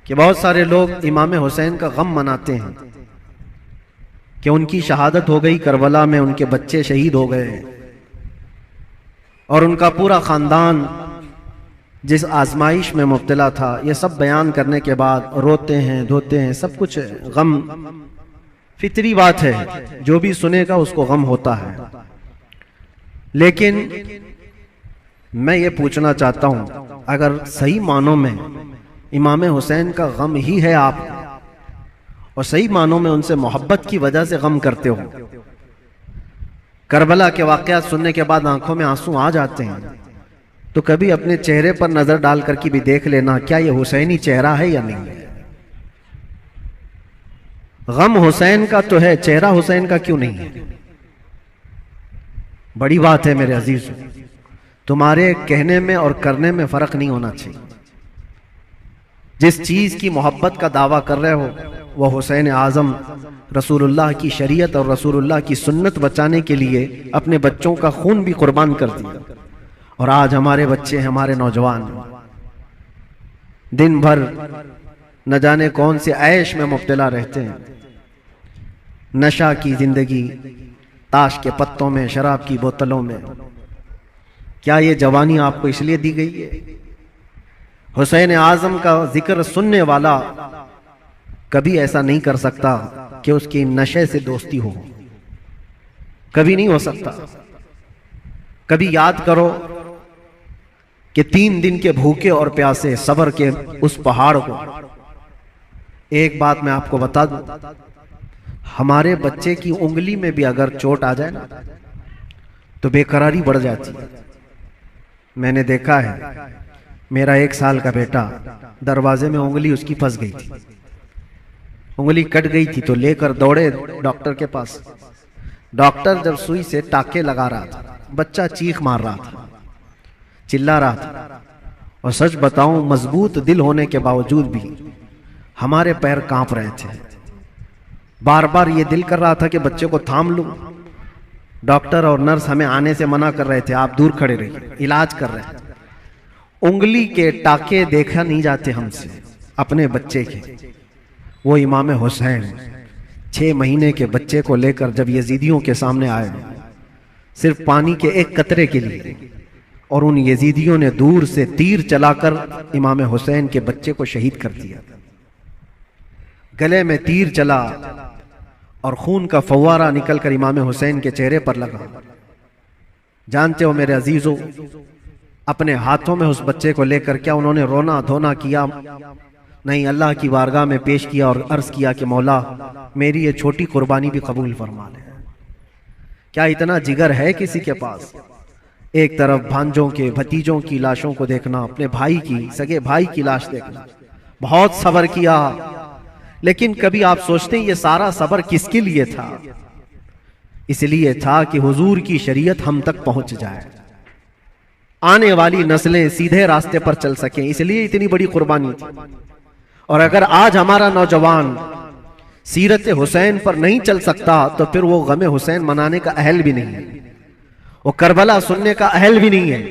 कि बहुत सारे लोग इमाम हुसैन का गम मनाते हैं कि उनकी शहादत हो गई करबला में, उनके बच्चे शहीद हो गए और उनका पूरा ख़ानदान जिस आजमाइश में मुब्तला था। ये सब बयान करने के बाद रोते हैं, धोते हैं, सब कुछ गम फितरी बात है, जो भी सुनेगा उसको गम होता है। लेकिन मैं ये पूछना चाहता हूँ, अगर सही मानों में इमाम हुसैन का गम ही है आप, और सही मानों में उनसे मोहब्बत की वजह से गम करते हो, करबला के वाक़यात सुनने के बाद आंखों में आंसू आ जाते हैं, तो कभी अपने चेहरे पर नजर डाल करके भी देख लेना, क्या ये हुसैनी चेहरा है या नहीं है। गम हुसैन का तो है, चेहरा हुसैन का क्यों नहीं है। बड़ी बात है मेरे अजीज, तुम्हारे कहने में और करने में फर्क नहीं होना चाहिए। जिस चीज की मोहब्बत का दावा कर रहे हो वह हुसैन आजम रसूलुल्लाह की शरीयत और रसूलुल्लाह की सुन्नत बचाने के लिए अपने बच्चों का खून भी कुर्बान कर दिया। और आज हमारे बच्चे, हमारे नौजवान दिन भर न जाने कौन से ऐश में मुब्तला रहते हैं, नशा की जिंदगी, ताश के पत्तों में, शराब की बोतलों में। क्या ये जवानी आपको इसलिए दी गई है? हुसैन आजम का जिक्र सुनने वाला कभी ऐसा नहीं कर सकता कि उसकी नशे से दोस्ती हो, कभी नहीं हो सकता। कभी याद करो कि 3 दिन के भूखे और प्यासे सब्र के उस पहाड़ को। एक बात मैं आपको बता दूं, हमारे बच्चे की उंगली में भी अगर चोट आ जाए ना तो बेकरारी बढ़ जाती है। मैंने देखा है, मेरा 1 साल का बेटा, दरवाजे में उंगली उसकी फंस गई थी, उंगली कट गई थी, तो लेकर दौड़े डॉक्टर के पास। डॉक्टर जब सुई से टाके लगा रहा था, बच्चा चीख मार रहा था, चिल्ला रहा था। और सच बताऊं, मजबूत दिल होने के बावजूद भी हमारे पैर कांप रहे थे। बार बार ये दिल कर रहा था कि बच्चे को थाम लूं। डॉक्टर और नर्स हमें आने से मना कर रहे थे, आप दूर खड़े रहिए, इलाज कर रहे हैं। उंगली के टाके देखा नहीं जाते हमसे अपने बच्चे के। वो इमाम हुसैन 6 महीने के बच्चे को लेकर जब यजीदियों के सामने आए, सिर्फ पानी के एक कतरे के लिए, और उन यजीदियों ने दूर से तीर चलाकर इमाम हुसैन के बच्चे को शहीद कर दिया। गले में तीर चला और खून का फव्वारा निकलकर इमाम हुसैन के चेहरे पर लगा। जानते हो मेरे अजीजों, अपने हाथों में उस बच्चे को लेकर क्या उन्होंने रोना धोना किया? नहीं, अल्लाह की बारगाह में पेश किया और अर्ज किया कि मौला मेरी ये छोटी कुर्बानी भी कबूल फरमा ले। क्या इतना जिगर है किसी के पास? एक तरफ भांजों के, भतीजों की लाशों को देखना, अपने भाई की, सगे भाई की लाश देखना, बहुत सब्र किया। लेकिन कभी आप सोचते हैं ये सारा सब्र किसके लिए था? इसलिए था कि हुजूर की शरीयत हम तक पहुंच जाए, आने वाली नस्लें सीधे रास्ते पर चल सकें, इसलिए इतनी बड़ी कुर्बानी थी। और अगर आज हमारा नौजवान सीरत हुसैन पर नहीं चल सकता तो फिर वो गमे हुसैन मनाने का अहल भी नहीं है, वो करबला सुनने का अहल भी नहीं है।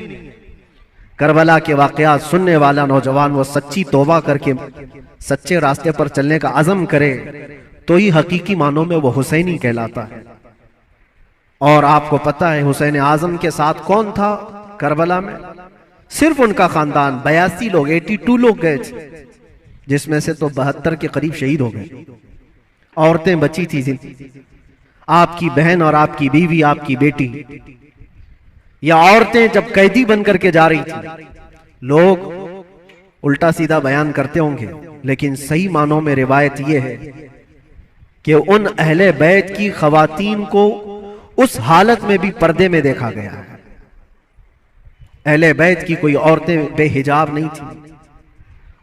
करबला के वाकयात सुनने वाला नौजवान वो सच्ची तौबा करके सच्चे रास्ते पर चलने का अज़म करे तो ही हकीकी मानों में वो हुसैनी कहलाता है। और आपको पता है हुसैन आजम के साथ कौन था करबला में? सिर्फ उनका खानदान। 82 लोग, 82 लोग गए थे, जिसमें से तो 72 के करीब शहीद हो गए। औरतें बची थी, आपकी बहन और आपकी बीवी, आपकी बेटी। या औरतें जब कैदी बन करके जा रही थी, लोग उल्टा सीधा बयान करते होंगे, लेकिन सही मानों में रिवायत यह है कि उन अहले बैत की खवातीन को उस हालत में भी पर्दे में देखा गया है। अहले बैत की कोई औरतें बेहिजाब नहीं थी,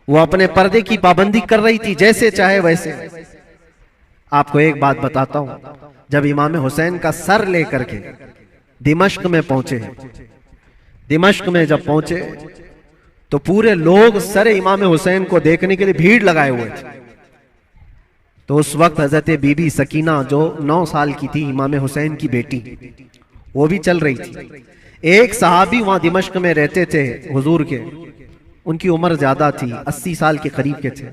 वो अपने पर्दे की पाबंदी कर रही थी, जैसे चाहे वैसे। आपको एक बात बताता हूं, जब इमाम हुसैन का सर लेकर के दिमश्क में पहुंचे, दिमश्क में जब पहुंचे तो पूरे लोग सर इमाम हुसैन को देखने के लिए भीड़ लगाए हुए थे। तो उस वक्त हजरत बीबी सकीना जो 9 साल की थी, इमाम हुसैन की बेटी, वो भी चल रही थी। एक सहाबी वहां दिमश्क में रहते थे हुजूर के, उनकी उम्र ज्यादा थी, 80 साल के करीब के थे।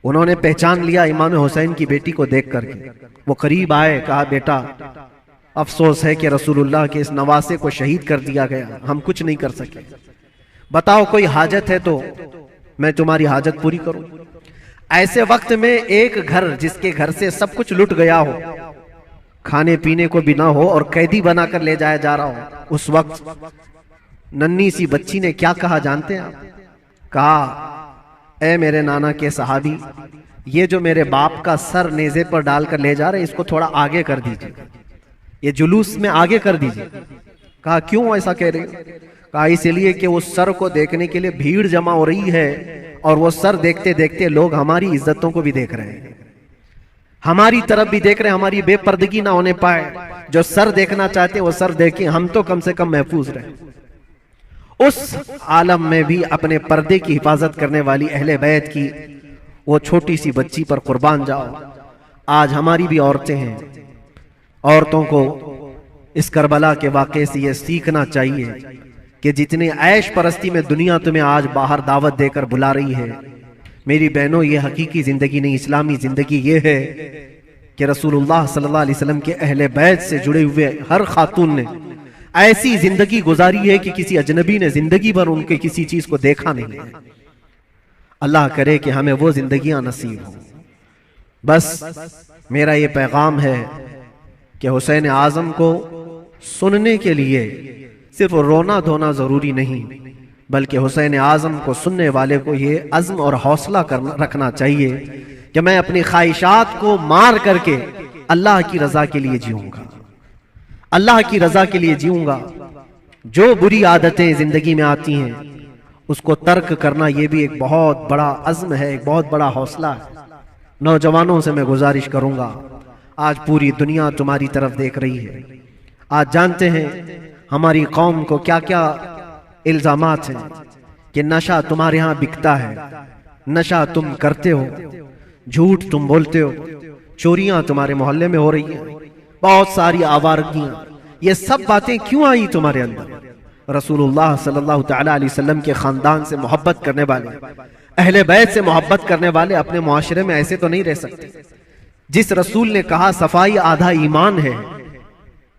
उन्होंने पहचान लिया इमाम हुसैन की बेटी को देख करके। वो करीब आए, कहा बेटा अफसोस है कि रसूलुल्लाह के इस नवासे को शहीद कर दिया गया, हम कुछ नहीं कर सके। बताओ कोई हाजत है तो मैं तुम्हारी हाजत पूरी करूं। ऐसे वक्त में एक घर, जिसके घर से सब कुछ लुट गया हो, खाने पीने को भी ना हो और कैदी बनाकर ले जाया जा रहा हो, उस वक्त नन्ही सी बच्ची ने क्या कहा जानते हैं आप? कहा, ए मेरे नाना के सहाबी, ये जो मेरे बाप का सर नेज़े पर डालकर ले जा रहे हैं, इसको थोड़ा आगे कर दीजिए, ये जुलूस में आगे कर दीजिए। कहा क्यों ऐसा कह रहे हो? कहा इसलिए कि उस सर को देखने के लिए भीड़ जमा हो रही है और वो सर देखते देखते लोग हमारी इज्जतों को भी देख रहे हैं, हमारी तरफ भी देख रहे हैं, हमारी बेपर्दगी ना होने पाए। जो सर देखना चाहते वो सर देखें, हम तो कम से कम महफूज रहे। उस आलम में भी अपने पर्दे की हिफाजत करने वाली अहले बैत की वो छोटी सी बच्ची पर कुर्बान जाओ। आज हमारी भी औरतें हैं, औरतों को इस करबला के वाक़े से ये सीखना चाहिए कि जितने ऐश परस्ती में दुनिया तुम्हें आज बाहर दावत देकर बुला रही है, मेरी बहनों, ये हकीकी जिंदगी नहीं, इस्लामी जिंदगी ये है कि रसूलुल्लाह सल्लल्लाहु अलैहि वसल्लम के अहले बैत से जुड़े हुए हर खातून ने ऐसी जिंदगी गुजारी है कि किसी अजनबी ने जिंदगी भर उनके किसी चीज को देखा नहीं है। अल्लाह करे कि हमें वो जिंदगियां नसीब हो। बस मेरा ये पैगाम है कि हुसैन आजम को सुनने के लिए सिर्फ रोना धोना जरूरी नहीं, बल्कि हुसैन आजम को सुनने वाले को ये अज़्म और हौसला रखना चाहिए कि मैं अपनी ख्वाहिशात को मार करके अल्लाह की रजा के लिए जीऊंगा, अल्लाह की रजा के लिए जीऊंगा। जो बुरी आदतें जिंदगी में आती हैं उसको तर्क करना ये भी एक बहुत बड़ा अज़्म है, एक बहुत बड़ा हौसला है। नौजवानों से मैं गुजारिश करूंगा, आज पूरी दुनिया तुम्हारी तरफ देख रही है। आज जानते हैं हमारी कौम को क्या क्या इल्जामात हैं कि नशा तुम्हारे यहाँ बिकता है, नशा तुम करते हो, झूठ तुम बोलते हो, चोरियां तुम्हारे मोहल्ले में हो रही हैं, बहुत सारी आवारगियां। ये सब बातें क्यों आई तुम्हारे अंदर? रसूलुल्लाह सल्लल्लाहु तआला अलैहि वसल्लम के खानदान से मोहब्बत करने वाले, अहले बैत से मोहब्बत करने वाले अपने मुआशरे में ऐसे तो नहीं रह सकते। जिस रसूल ने कहा सफाई आधा ईमान है,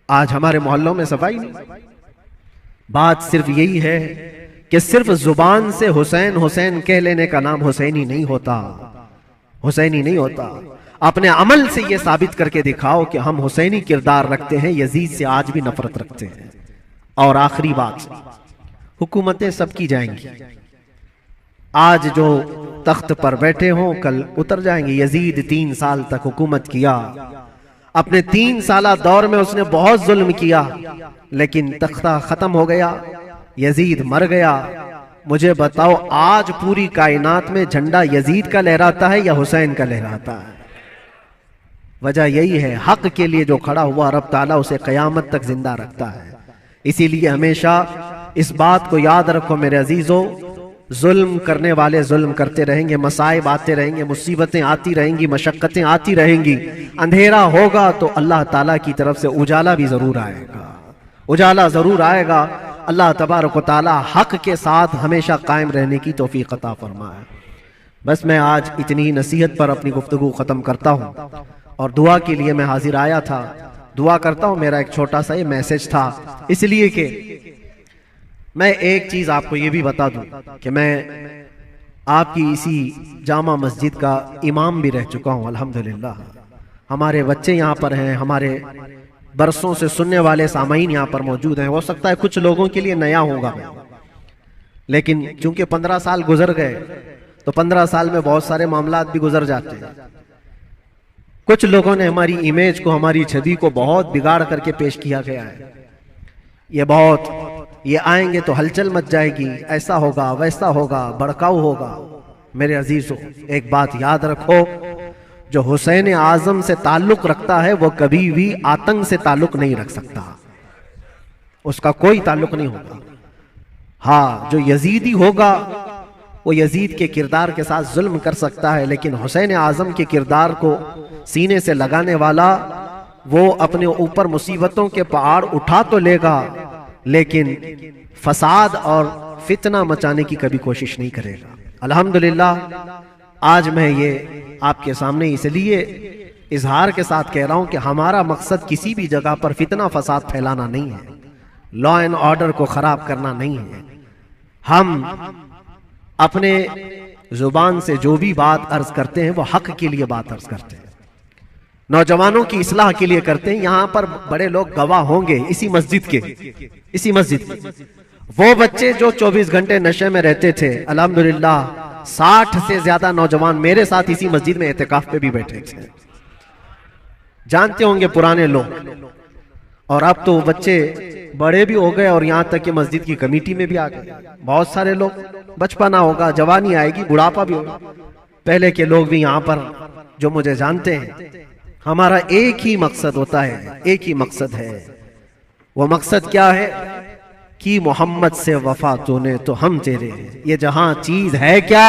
आज हमारे मोहल्लों में सफाई नहीं। बात सिर्फ यही है कि सिर्फ जुबान से हुसैन हुसैन कह लेने का नाम हुसैनी नहीं होता, हुसैनी नहीं होता। अपने अमल से यह साबित करके दिखाओ कि हम हुसैनी किरदार रखते हैं, यजीद से आज भी नफरत रखते हैं। और आखिरी बात, हुकूमतें सबकी जाएंगी, आज जो तख्त पर बैठे हों कल उतर जाएंगे। यजीद 3 साल तक हुकूमत किया, अपने 3 साला दौर में उसने बहुत जुल्म किया, लेकिन तख्ता खत्म हो गया, यजीद मर गया। मुझे बताओ आज पूरी कायनात में झंडा यजीद का लहराता है या हुसैन का लहराता है? वजह यही है, हक के लिए जो खड़ा हुआ रब ताला उसे कयामत तक जिंदा रखता है। इसीलिए हमेशा इस बात को याद रखो मेरे अजीजों, जुल्म करने वाले जुल्म करते रहेंगे, मसाइब आते रहेंगे, मुसीबतें आती रहेंगी, मशक्कतें आती रहेंगी। अंधेरा होगा तो अल्लाह ताला की तरफ से उजाला भी जरूर आएगा, उजाला जरूर आएगा। अल्लाह तबारक व तआला हक के साथ हमेशा कायम रहने की तौफीक अता फरमाए। बस मैं आज इतनी नसीहत पर अपनी गुफ्तगू खत्म करता हूँ और दुआ के लिए मैं हाजिर आया था। दुआ करता हूँ, मेरा एक छोटा सा ये मैसेज था, इसलिए कि मैं एक चीज आपको ये भी बता दूं कि मैं आपकी इसी जामा मस्जिद का इमाम भी रह चुका हूं अल्हम्दुलिल्लाह। हमारे बच्चे यहाँ पर हैं, हमारे बरसों से सुनने वाले सामाईन यहाँ पर मौजूद हैं। हो सकता है कुछ लोगों के लिए नया होगा, लेकिन चूंकि 15 साल गुजर गए तो 15 साल में बहुत सारे मामलात भी गुजर जाते हैं। कुछ लोगों ने हमारी इमेज को, हमारी छवि को बहुत बिगाड़ करके पेश किया गया है। ये आएंगे तो हलचल मच जाएगी, ऐसा होगा, वैसा होगा, भड़काऊ होगा। मेरे अजीजों, एक बात याद रखो, जो हुसैन आजम से ताल्लुक रखता है वो कभी भी आतंक से ताल्लुक नहीं रख सकता, उसका कोई ताल्लुक नहीं होगा। हाँ, जो यजीदी होगा वो यजीद के किरदार के साथ जुल्म कर सकता है, लेकिन हुसैन आजम के किरदार को सीने से लगाने वाला वो अपने ऊपर मुसीबतों के पहाड़ उठा तो लेगा, लेकिन फसाद और फितना मचाने की कभी कोशिश नहीं करेगा। अल्हम्दुलिल्लाह आज मैं ये आपके सामने इसलिए इजहार के साथ कह रहा हूं कि हमारा मकसद किसी भी जगह पर फितना फसाद फैलाना नहीं है, लॉ एंड ऑर्डर को खराब करना नहीं है। हम अपने जुबान से जो भी बात अर्ज करते हैं वो हक के लिए बात अर्ज करते हैं, नौजवानों की इस्लाह के लिए करते हैं। यहां पर बड़े लोग गवाह होंगे इसी मस्जिद के वो बच्चे जो 24 घंटे नशे में रहते थे, अल्हम्दुलिल्लाह 60 से ज्यादा नौजवान मेरे साथ इसी मस्जिद में एहतिकाफ पे भी बैठे थे, जानते होंगे पुराने लोग। और अब तो बच्चे बड़े भी हो गए और यहां तक कि मस्जिद की कमेटी में भी आ गए। बहुत सारे लोग, बचपना होगा, जवानी आएगी, बुढ़ापा भी होगा। पहले के लोग भी यहां पर जो मुझे जानते हैं, हमारा एक ही मकसद होता है, एक ही मकसद है। वो मकसद क्या है कि मोहम्मद से वफा तूने तो हम तेरे हैं। ये जहां चीज है क्या,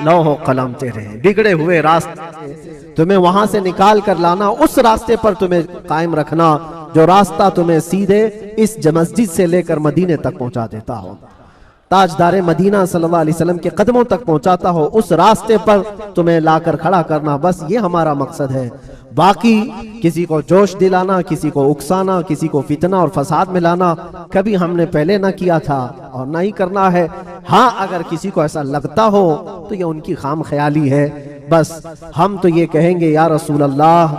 लौह कलम तेरे हैं। बिगड़े हुए रास्ते तुम्हें वहां से निकाल कर लाना, उस रास्ते पर तुम्हें कायम रखना जो रास्ता तुम्हें सीधे इस मस्जिद से लेकर मदीने तक पहुंचा देता हो, ताजदारे मदीना सल्लल्लाहु अलैहि वसल्लम के कदमों तक पहुंचाता हो, उस रास्ते पर तुम्हें लाकर खड़ा करना। बस ये हमारा मकसद है। बाकी किसी को जोश दिलाना, किसी को उकसाना, किसी को फितना और फसाद में लाना कभी हमने पहले ना किया था और ना ही करना है। हाँ, अगर किसी को ऐसा लगता हो तो ये उनकी खाम ख्याली है। बस हम तो ये कहेंगे, या रसूल अल्लाह,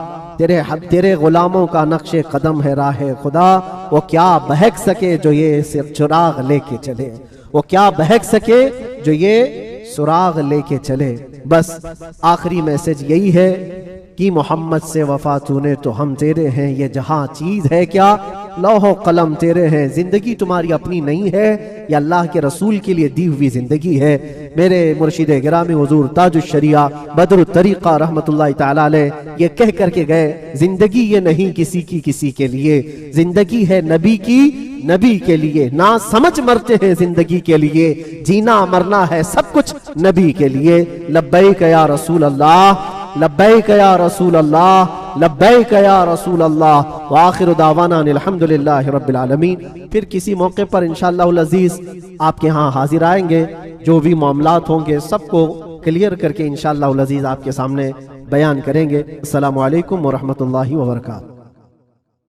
तेरे गुलामों का नक्शे कदम है राह खुदा, वो क्या बहक सके जो ये सिर्फ चिराग लेके चले, वो क्या बहक सके जो ये सुराग लेके चले। बस आखिरी मैसेज यही है कि मोहम्मद से वफा तूने तो हम तेरे हैं। ये जहां चीज है क्या, लौह कलम तेरे हैं। जिंदगी तुम्हारी अपनी नहीं है, ये अल्लाह के रसूल के लिए दी हुई जिंदगी है। मेरे मुर्शिद गिरामी हुजूर ताजुश शरिया बदरुत तरीका रहमतुल्लाह तआला अलैह ये कह करके गए, जिंदगी ये नहीं किसी के लिए, जिंदगी है नबी की, नबी के लिए। ना समझ मरते हैं जिंदगी के लिए, जीना मरना है सब कुछ नबी के लिए। लब्बैक या रसूल अल्लाह, लब्बैक या रसूल अल्लाह, लब्बैक या रसूल अल्लाह। व आखिरु दावाना अल्हम्दुलिल्लाहि रब्बिल आलमीन। फिर किसी मौके पर इंशाअल्लाहुल अज़ीज़ आपके यहाँ हाजिर आएंगे, जो भी मामलात होंगे सबको क्लियर करके इंशाअल्लाहुल अज़ीज़ आपके सामने बयान करेंगे। अस्सलामु अलैकुम व रहमतुल्लाहि व बरकातहू।